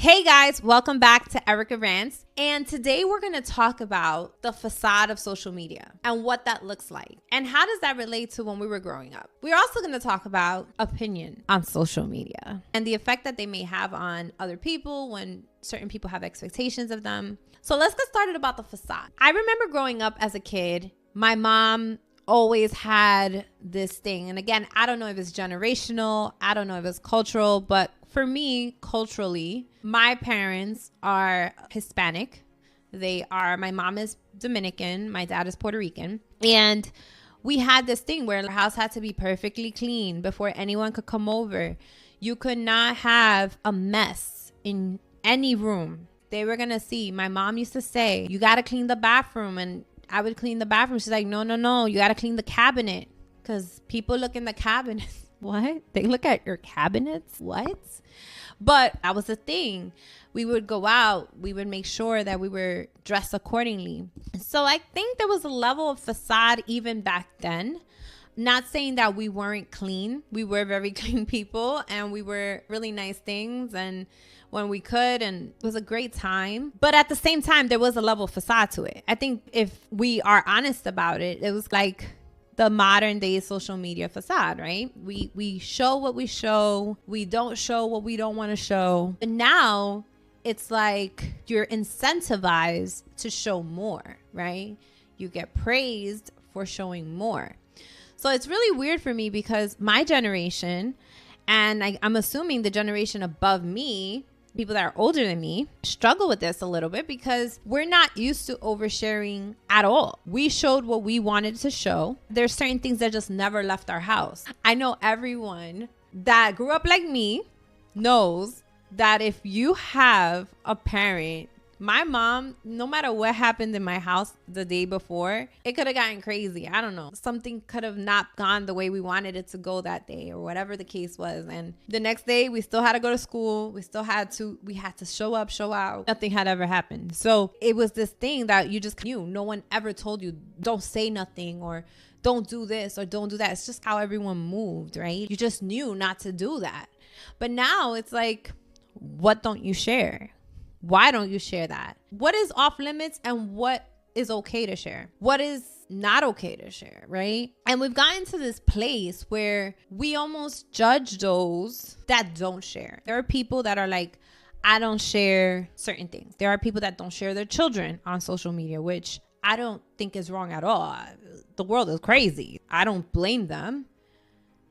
Hey guys, welcome back to Erica Rants. And today we're going to talk about the facade of social media and what that looks like. And how does that relate to when we were growing up? We're also going to talk about opinion on social media and the effect that they may have on other people when certain people have expectations of them. So let's get started about the facade. I remember growing up as a kid, my mom always had this thing. And again, I don't know if it's generational. I don't know if it's cultural, but for me, culturally, my parents are Hispanic. My mom is Dominican. My dad is Puerto Rican. And we had this thing where the house had to be perfectly clean before anyone could come over. You could not have a mess in any room. They were going to see. My mom used to say, you got to clean the bathroom. And I would clean the bathroom. She's like, no, you got to clean the cabinet. Because people look in the cabinets. What? They look at your cabinets? What? But that was the thing. We would go out. We would make sure that we were dressed accordingly. So I think there was a level of facade even back then. Not saying that we weren't clean. We were very clean people and we were really nice things and when we could, and it was a great time. But at the same time, there was a level of facade to it. I think if we are honest about it, it was like the modern day social media facade, right? We show what we show. We don't show what we don't want to show. But now it's like you're incentivized to show more, right? You get praised for showing more. So it's really weird for me because my generation, and I'm assuming the generation above me, people that are older than me, struggle with this a little bit because we're not used to oversharing at all. We showed what we wanted to show. There's certain things that just never left our house. I know everyone that grew up like me knows that if you have a parent, my mom, no matter what happened in my house the day before, it could have gotten crazy. I don't know. Something could have not gone the way we wanted it to go that day or whatever the case was. And the next day we still had to go to school. We had to show up, show out. Nothing had ever happened. So it was this thing that you just knew. No one ever told you, don't say nothing or don't do this or don't do that. It's just how everyone moved, right? You just knew not to do that. But now it's like, what don't you share? Why don't you share that? What is off limits and what is okay to share? What is not okay to share, right? And we've gotten to this place where we almost judge those that don't share. There are people that are like, I don't share certain things. There are people that don't share their children on social media, which I don't think is wrong at all. The world is crazy. I don't blame them.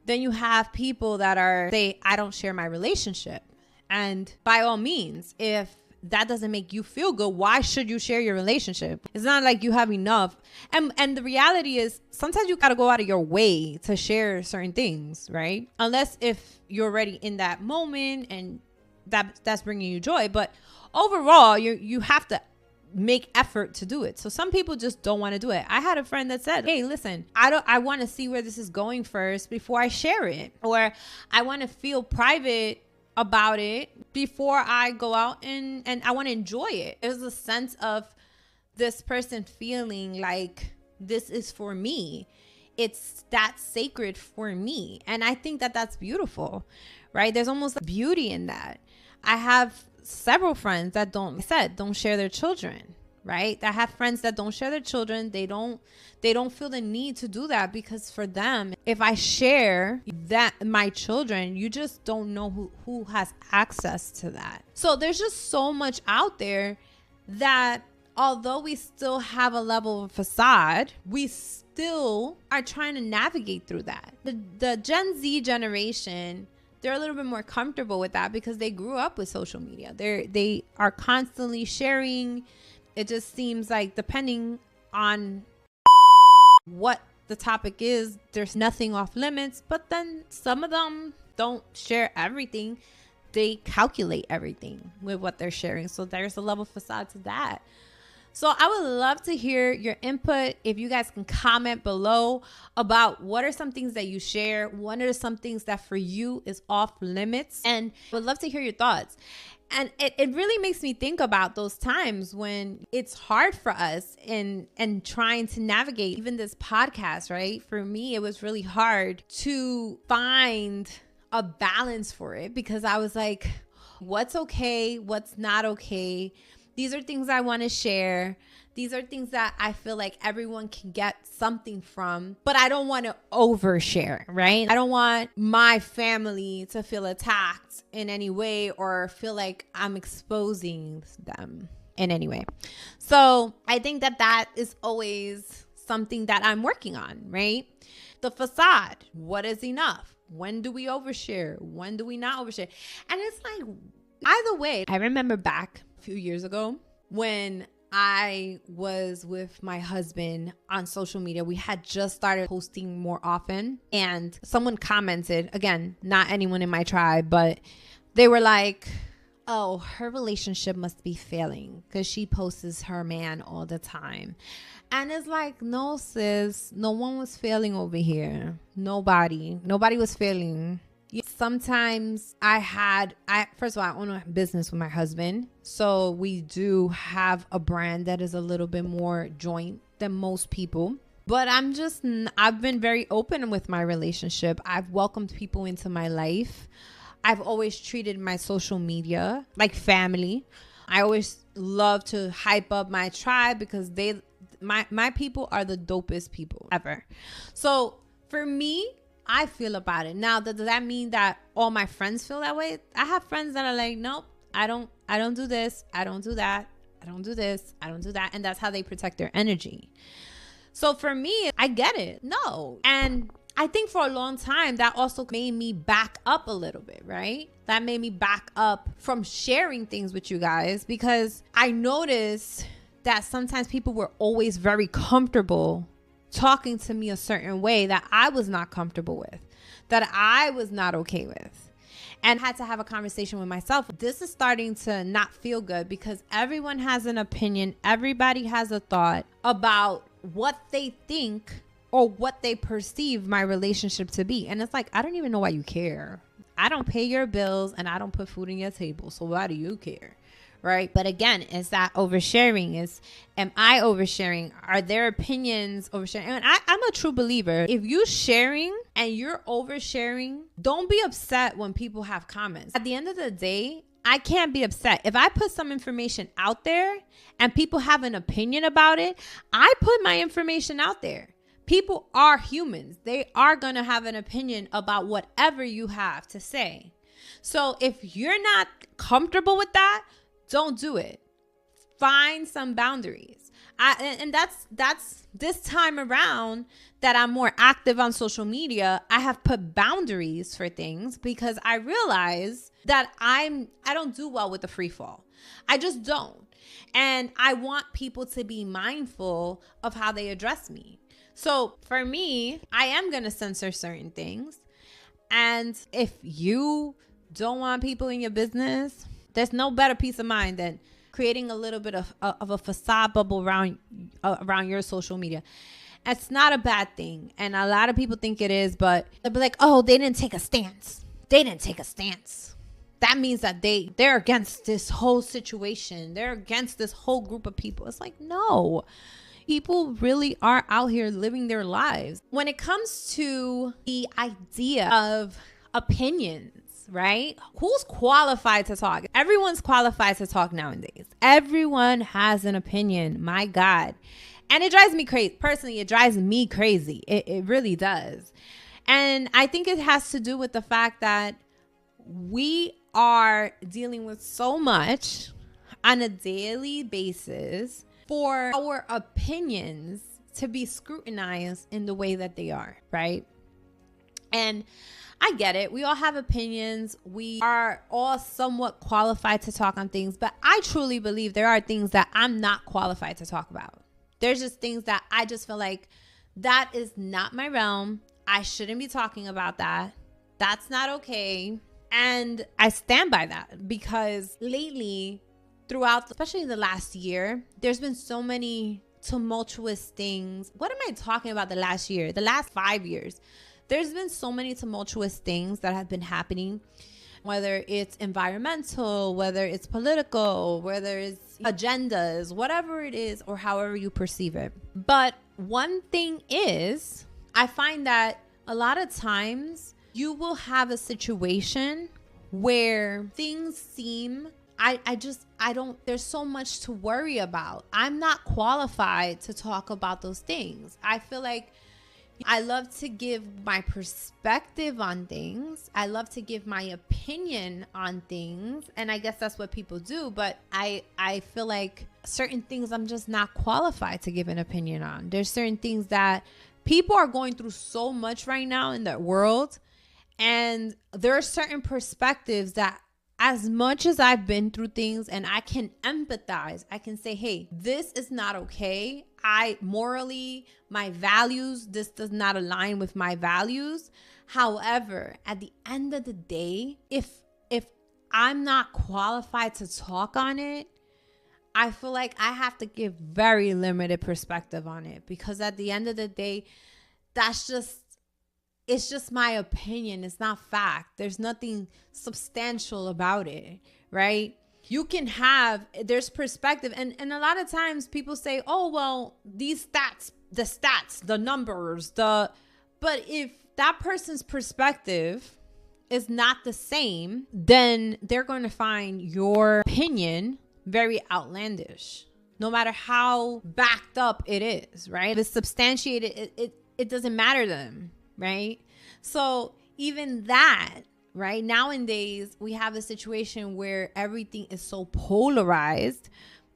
Then you have people that say, I don't share my relationship. And by all means, if that doesn't make you feel good, why should you share your relationship? It's not like you have enough. And the reality is sometimes you got to go out of your way to share certain things, right? Unless if you're already in that moment and that's bringing you joy. But overall, you have to make effort to do it. So some people just don't want to do it. I had a friend that said, hey, listen, I want to see where this is going first before I share it. Or I want to feel private about it before I go out and I want to enjoy it. There's a sense of this person feeling like this is for me. It's that sacred for me. And I think that that's beautiful, right? There's almost a beauty in that. I have several friends that don't share their children, right? I have friends that don't share their children. They don't feel the need to do that because for them, if I share that my children, you just don't know who has access to that. So there's just so much out there that although we still have a level of facade, we still are trying to navigate through that. The Gen Z generation, they're a little bit more comfortable with that because they grew up with social media. They are constantly sharing. It just seems like depending on what the topic is, there's nothing off limits. But then some of them don't share everything. They calculate everything with what they're sharing. So there's a level of facade to that. So I would love to hear your input. If you guys can comment below about what are some things that you share. What are some things that for you is off limits? And I would love to hear your thoughts. And it really makes me think about those times when it's hard for us and trying to navigate even this podcast, right? For me, it was really hard to find a balance for it because I was like, what's okay, what's not okay. These are things I want to share. These are things that I feel like everyone can get something from, but I don't want to overshare, right? I don't want my family to feel attacked in any way or feel like I'm exposing them in any way. So I think that is always something that I'm working on, right? The facade. What is enough? When do we overshare? When do we not overshare? And it's like, either way, I remember back a few years ago when I was with my husband on social media. We had just started posting more often, and someone commented, again, not anyone in my tribe, but they were like, oh, her relationship must be failing because she posts her man all the time. And it's like, no, sis, no one was failing over here. Nobody was failing. Sometimes first of all, I own a business with my husband. So we do have a brand that is a little bit more joint than most people. But I've been very open with my relationship. I've welcomed people into my life. I've always treated my social media like family. I always love to hype up my tribe because my people are the dopest people ever. So for me, I feel about it. Now, does that mean that all my friends feel that way? I have friends that are like, nope, I don't do this. I don't do that. I don't do this. I don't do that. And that's how they protect their energy. So for me, I get it. No. And I think for a long time, that also made me back up a little bit, right? That made me back up from sharing things with you guys because I noticed that sometimes people were always very comfortable talking to me a certain way that I was not comfortable with, that I was not okay with, and had to have a conversation with myself. This is starting to not feel good because everyone has an opinion. Everybody has a thought about what they think or what they perceive my relationship to be. And it's like, I don't even know why you care. I don't pay your bills and I don't put food on your table. So why do you care? Right. But again, is that oversharing? Am I oversharing? Are their opinions oversharing? And I'm a true believer. If you're sharing and you're oversharing, don't be upset when people have comments. At the end of the day, I can't be upset. If I put some information out there and people have an opinion about it, I put my information out there. People are humans. They are going to have an opinion about whatever you have to say. So if you're not comfortable with that, don't do it. Find some boundaries. And that's this time around that I'm more active on social media. I have put boundaries for things because I realize that I don't do well with the free fall. I just don't. And I want people to be mindful of how they address me. So for me, I am going to censor certain things. And if you don't want people in your business, there's no better peace of mind than creating a little bit of a facade bubble around your social media. It's not a bad thing. And a lot of people think it is, but they'll be like, oh, they didn't take a stance. They didn't take a stance. That means that they're against this whole situation. They're against this whole group of people. It's like, no. People really are out here living their lives. When it comes to the idea of opinions, right? Who's qualified to talk? Everyone's qualified to talk nowadays. Everyone has an opinion. My God. And it drives me crazy. Personally, it drives me crazy. It really does. And I think it has to do with the fact that we are dealing with so much on a daily basis for our opinions to be scrutinized in the way that they are, right? And I get it. We all have opinions. We are all somewhat qualified to talk on things, but I truly believe there are things that I'm not qualified to talk about. There's just things that I just feel like that is not my realm. I shouldn't be talking about that. That's not okay. And I stand by that because lately, throughout, especially the last year, there's been so many tumultuous things. What am I talking about the last year? The last 5 years. There's been so many tumultuous things that have been happening, whether it's environmental, whether it's political, whether it's agendas, whatever it is, or however you perceive it. But one thing is, I find that a lot of times you will have a situation where things seem, I don't, there's so much to worry about. I'm not qualified to talk about those things. I feel like I love to give my perspective on things. I love to give my opinion on things. And I guess that's what people do. But I feel like certain things I'm just not qualified to give an opinion on. There's certain things that people are going through so much right now in the world. And there are certain perspectives that, as much as I've been through things and I can empathize, I can say, hey, this is not okay. Morally, my values, this does not align with my values. However, at the end of the day, if I'm not qualified to talk on it, I feel like I have to give very limited perspective on it, because at the end of the day, it's just my opinion. It's not fact. There's nothing substantial about it, right? You can there's perspective. And a lot of times people say, oh, well, these stats, the numbers, but if that person's perspective is not the same, then they're going to find your opinion very outlandish, no matter how backed up it is, right? If it's substantiated, it doesn't matter to them. Right? So even that, right? Nowadays, we have a situation where everything is so polarized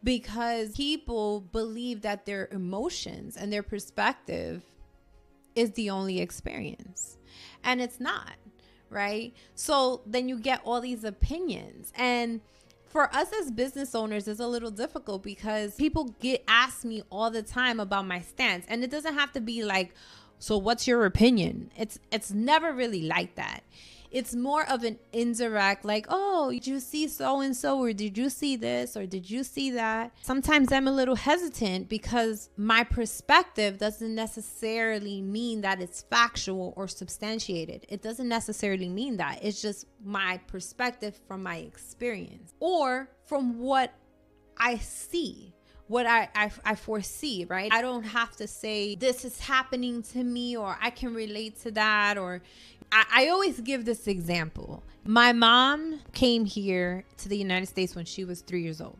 because people believe that their emotions and their perspective is the only experience. And it's not, right? So then you get all these opinions. And for us as business owners, it's a little difficult because people ask me all the time about my stance. And it doesn't have to be like, so what's your opinion? It's never really like that. It's more of an indirect, like, oh, did you see so-and-so, or did you see this, or did you see that? Sometimes I'm a little hesitant because my perspective doesn't necessarily mean that it's factual or substantiated. It doesn't necessarily mean that. It's just my perspective from my experience or from what I see. What I foresee, right? I don't have to say this is happening to me, or I can relate to that. Or I always give this example. My mom came here to the United States when she was 3 years old.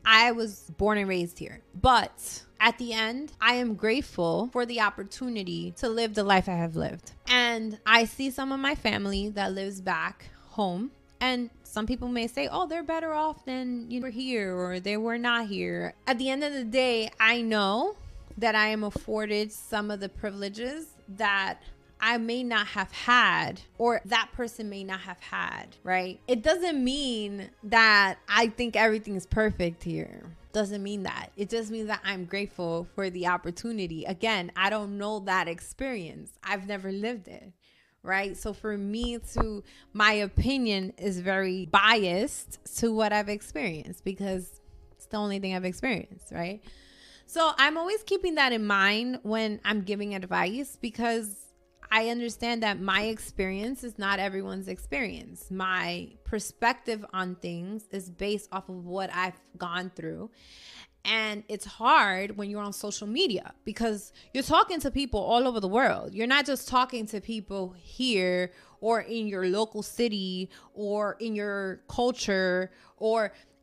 I was born and raised here. But at the end, I am grateful for the opportunity to live the life I have lived. And I see some of my family that lives back home. And some people may say, oh, they're better off than you were here, or they were not here. At the end of the day, I know that I am afforded some of the privileges that I may not have had, or that person may not have had, right? It doesn't mean that I think everything's perfect here. Doesn't mean that. It just means that I'm grateful for the opportunity. Again, I don't know that experience. I've never lived it. Right. So for me my opinion is very biased to what I've experienced because it's the only thing I've experienced. Right. So I'm always keeping that in mind when I'm giving advice, because I understand that my experience is not everyone's experience. My perspective on things is based off of what I've gone through. And it's hard when you're on social media because you're talking to people all over the world. You're not just talking to people here or in your local city or in your culture,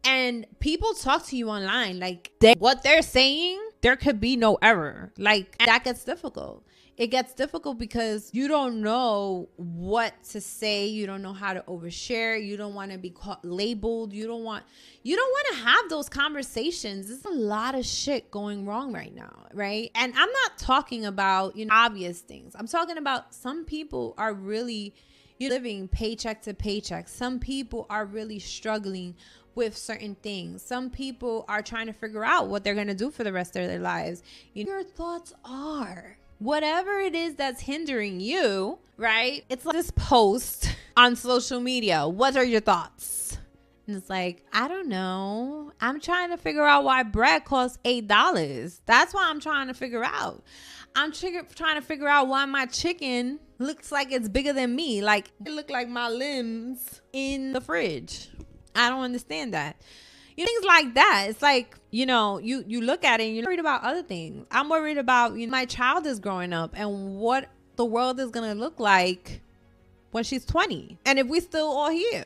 and people talk to you online. Like what they're saying, there could be no error. Like that gets difficult. It gets difficult because you don't know what to say. You don't know how to overshare. You don't want to be labeled. You don't want to have those conversations. There's a lot of shit going wrong right now, right? And I'm not talking about, obvious things. I'm talking about some people are really living paycheck to paycheck. Some people are really struggling with certain things. Some people are trying to figure out what they're going to do for the rest of their lives. Your thoughts are... whatever it is that's hindering you, right? It's like this post on social media. What are your thoughts? And it's like, I don't know. I'm trying to figure out why bread costs $8. That's what I'm trying to figure out. I'm trying to figure out why my chicken looks like it's bigger than me. Like it look like my limbs in the fridge. I don't understand that. Things like that. It's like, you look at it and you're worried about other things. I'm worried about, my child is growing up and what the world is going to look like when she's 20. And if we still all here,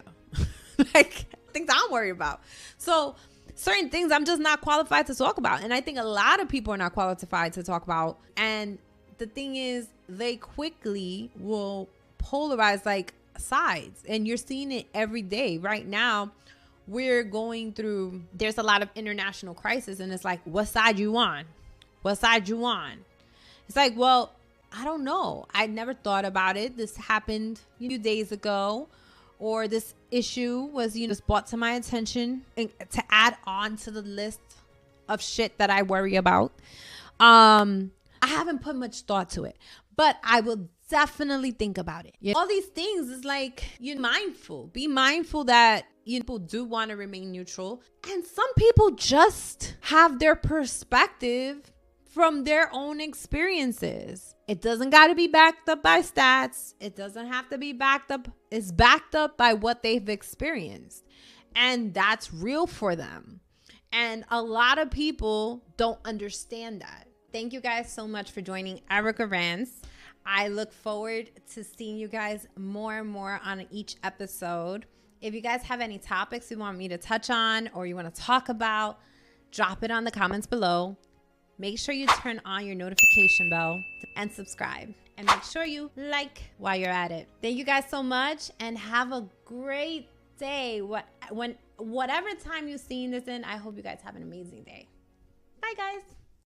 like things I'm worried about. So certain things I'm just not qualified to talk about. And I think a lot of people are not qualified to talk about. And the thing is, they quickly will polarize like sides. And you're seeing it every day. Right now, we're going through, there's a lot of international crisis. And it's like, what side you on? What side you on? It's like, well, I don't know. I never thought about it. This happened a few days ago. Or this issue was, just brought to my attention and to add on to the list of shit that I worry about. I haven't put much thought to it, but I will definitely think about it. All these things is like, you're mindful. Be mindful that people do want to remain neutral. And some people just have their perspective from their own experiences. It doesn't got to be backed up by stats. It doesn't have to be backed up. It's backed up by what they've experienced. And that's real for them. And a lot of people don't understand that. Thank you guys so much for joining Erica Rants. I look forward to seeing you guys more and more on each episode. If you guys have any topics you want me to touch on or you want to talk about, drop it on the comments below. Make sure you turn on your notification bell and subscribe. And make sure you like while you're at it. Thank you guys so much and have a great day. Whatever time you're seeing this in, I hope you guys have an amazing day. Bye, guys.